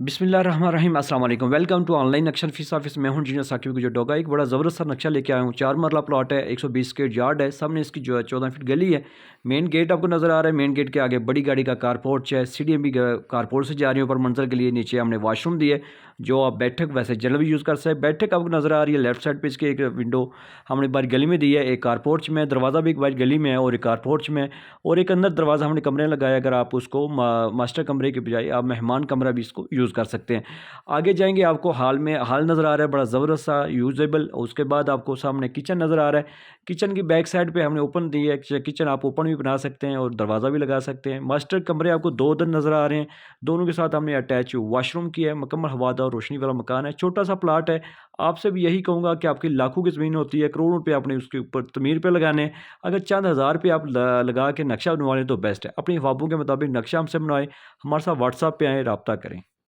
बिस्मिल्लाहिर्रहमानिर्रहीम अस्सलाम वालेकुम। वेलकम टू ऑनलाइन नक्शा फीस ऑफिस। मैं हूं इंजीनियर साकिब की जो डोगा। एक बड़ा ज़बरदस्त सा नक्शा लेके आया हूं। 4 मरला प्लॉट है, 120 स्क्वायर यार्ड है। सामने इसकी जो है 14 फीट गली है। मेन गेट आपको नज़र आ रहा है। मेन गेट के आगे बड़ी गाड़ी का कारपोर्च है। सीढ़ियाँ भी कारपोर्ट से जा रही हैं ऊपर मंजर के लिए। नीचे हमने वॉशरूम दी है जो आप बैठक वैसे जनरल भी यूज़ कर सकते हैं। बैठक आपको नज़र आ रही है लेफ्ट साइड पे। इसकी एक विंडो हमने बाहर गली में दी है। एक कारपोर्च में दरवाज़ा भी एक बाहर गली में है और एक कारपोर्च में, और एक अंदर दरवाज़ा हमने कमरे में लगाया। अगर आप उसको मास्टर कमरे के बजाय आप मेहमान कमरा भी इसको यूज़ कर सकते हैं। आगे जाएंगे आपको हाल में हाल नज़र आ रहा है बड़ा ज़बरदस्त सा यूजेबल। उसके बाद आपको सामने किचन नज़र आ रहा है। किचन की बैक साइड पे हमने ओपन दी है। किचन आप ओपन भी बना सकते हैं और दरवाज़ा भी लगा सकते हैं। मास्टर कमरे आपको 2 दिन नज़र आ रहे हैं। दोनों के साथ हमने अटैच वॉशरूम किया है। मुकम्मल हवादार रोशनी वाला मकान है। छोटा सा प्लाट है। आपसे भी यही कहूँगा कि आपकी लाखों की ज़मीन होती है, करोड़ों रुपये आपने उसके ऊपर तमीर पे लगाने हैं। अगर चंद हज़ार रुपये आप लगा के नक्शा बनवा लें तो बेस्ट है। अपनी ख्वाबों के मुताबिक नक्शा हमसे बनवाएं। हमारे साथ व्हाट्सएप पे आएँ, रब्ता करें।